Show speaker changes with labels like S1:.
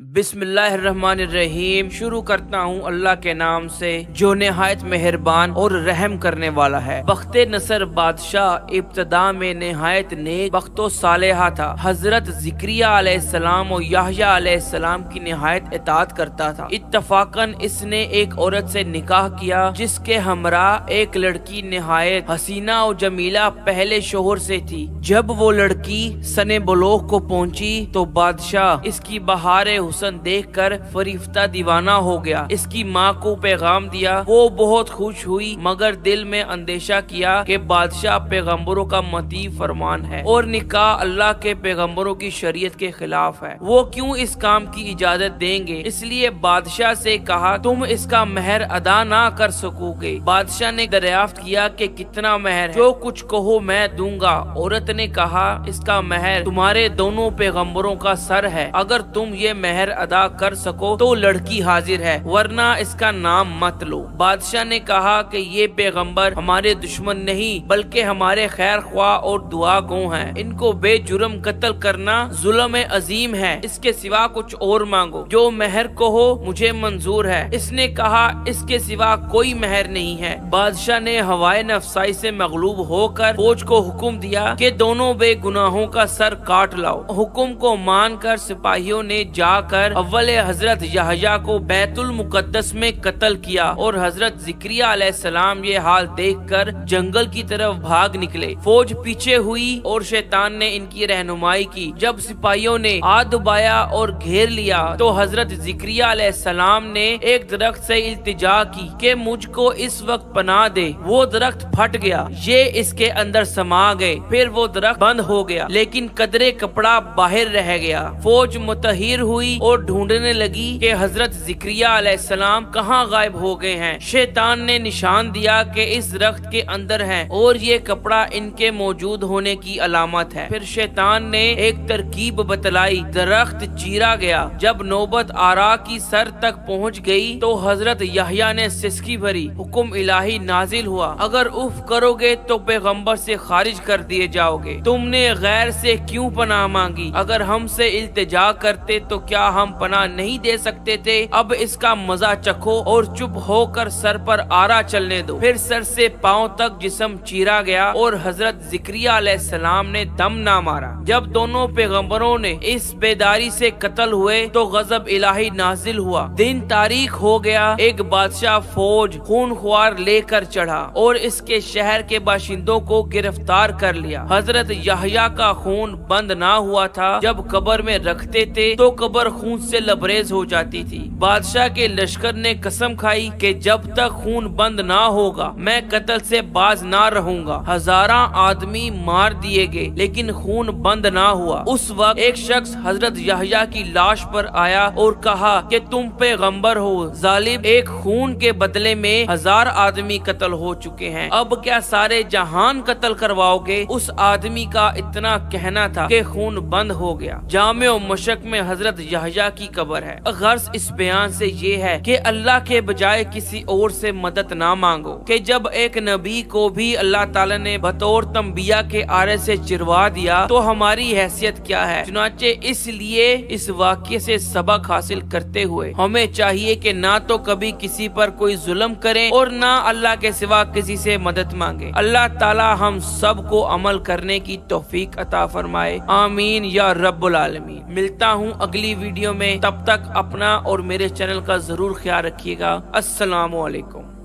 S1: بسم اللہ الرحمن الرحیم۔ شروع کرتا ہوں اللہ کے نام سے جو نہایت مہربان اور رحم کرنے والا ہے۔ بخت نصر بادشاہ ابتدا میں نہایت نیک بخت و صالحہ تھا۔ حضرت زکریا علیہ السلام اور یحییٰ علیہ السلام کی نہایت اطاعت کرتا تھا۔ اتفاقاً اس نے ایک عورت سے نکاح کیا جس کے ہمراہ ایک لڑکی نہایت حسینہ اور جمیلہ پہلے شوہر سے تھی۔ جب وہ لڑکی سن بلوغ کو پہنچی تو بادشاہ اس کی بہار حسن دیکھ کر فریفتہ دیوانہ ہو گیا۔ اس کی ماں کو پیغام دیا، وہ بہت خوش ہوئی مگر دل میں اندیشہ کیا کہ بادشاہ پیغمبروں کا مطیع فرمان ہے اور نکاح اللہ کے پیغمبروں کی شریعت کے خلاف ہے، وہ کیوں اس کام کی اجازت دیں گے؟ اس لیے بادشاہ سے کہا تم اس کا مہر ادا نہ کر سکو گے۔ بادشاہ نے دریافت کیا کہ کتنا مہر ہے؟ جو کچھ کہو میں دوں گا۔ عورت نے کہا اس کا مہر تمہارے دونوں پیغمبروں کا سر ہے، اگر تم یہ مہر ادا کر سکو تو لڑکی حاضر ہے ورنہ اس کا نام مت لو۔ بادشاہ نے کہا کہ یہ پیغمبر ہمارے دشمن نہیں بلکہ ہمارے خیر خواہ اور دعا گو ہیں، ان کو بے جرم قتل کرنا ظلم عظیم ہے، اس کے سوا کچھ اور مانگو، جو مہر کہو مجھے منظور ہے۔ اس نے کہا اس کے سوا کوئی مہر نہیں ہے۔ بادشاہ نے ہوائے نفسائی سے مغلوب ہو کر فوج کو حکم دیا کہ دونوں بے گناہوں کا سر کاٹ لاؤ۔ حکم کو مان کر سپاہیوں نے جا کر اول حضرت یحییٰ کو بیت المقدس میں قتل کیا اور حضرت زکریا علیہ السلام یہ حال دیکھ کر جنگل کی طرف بھاگ نکلے۔ فوج پیچھے ہوئی اور شیطان نے ان کی رہنمائی کی۔ جب سپاہیوں نے دبایا اور گھیر لیا تو حضرت زکریا علیہ السلام نے ایک درخت سے التجا کی کہ مجھ کو اس وقت پناہ دے۔ وہ درخت پھٹ گیا، یہ اس کے اندر سما گئے، پھر وہ درخت بند ہو گیا لیکن قدرے کپڑا باہر رہ گیا۔ فوج متحیر ہوئی اور ڈھونڈنے لگی کہ حضرت زکریا علیہ السلام کہاں غائب ہو گئے ہیں۔ شیطان نے نشان دیا کہ اس درخت کے اندر ہیں اور یہ کپڑا ان کے موجود ہونے کی علامت ہے۔ پھر شیطان نے ایک ترکیب بتلائی، درخت چیرا گیا۔ جب نوبت آرا کی سر تک پہنچ گئی تو حضرت یحییٰ نے سسکی بھری، حکم الہی نازل ہوا، اگر اف کرو گے تو پیغمبر سے خارج کر دیے جاؤ گے۔ تم نے غیر سے کیوں پناہ مانگی؟ اگر ہم سے التجا کرتے تو کیا ہم پناہ نہیں دے سکتے تھے؟ اب اس کا مزہ چکھو اور چپ ہو کر سر پر آرا چلنے دو۔ پھر سر سے پاؤں تک جسم چیرا گیا اور حضرت زکریا علیہ السلام نے دم نہ مارا۔ جب دونوں پیغمبروں نے اس بیداری سے قتل ہوئے تو غضب الہی نازل ہوا۔ دن تاریخ ہو گیا، ایک بادشاہ فوج خون خوار لے کر چڑھا اور اس کے شہر کے باشندوں کو گرفتار کر لیا۔ حضرت یحییٰ کا خون بند نہ ہوا تھا، جب قبر میں رکھتے تھے تو قبر خون سے لبریز ہو جاتی تھی۔ بادشاہ کے لشکر نے قسم کھائی کہ جب تک خون بند نہ ہوگا میں قتل سے باز نہ رہوں گا۔ ہزاراں آدمی مار دیے گئے لیکن خون بند نہ ہوا۔ اس وقت ایک شخص حضرت یحییٰ کی لاش پر آیا اور کہا کہ تم پیغمبر ہو، ظالم، ایک خون کے بدلے میں 1000 آدمی قتل ہو چکے ہیں، اب کیا سارے جہان قتل کرواؤ گے؟ اس آدمی کا اتنا کہنا تھا کہ خون بند ہو گیا۔ جامع و مشق میں حضرت یحییٰ کی قبر ہے۔ غرض اس بیان سے یہ ہے کہ اللہ کے بجائے کسی اور سے مدد نہ مانگو، کہ جب ایک نبی کو بھی اللہ تعالی نے بطور تنبیہ کے آرے سے چروا دیا تو ہماری حیثیت کیا ہے؟ چنانچہ اس لیے اس واقعے سے سبق حاصل کرتے ہوئے ہمیں چاہیے کہ نہ تو کبھی کسی پر کوئی ظلم کریں اور نہ اللہ کے سوا کسی سے مدد مانگے۔ اللہ تعالی ہم سب کو عمل کرنے کی توفیق عطا فرمائے، آمین یا رب العالمین۔ ملتا ہوں اگلی ویڈیو میں، تب تک اپنا اور میرے چینل کا ضرور خیال رکھیے گا۔ السلام علیکم۔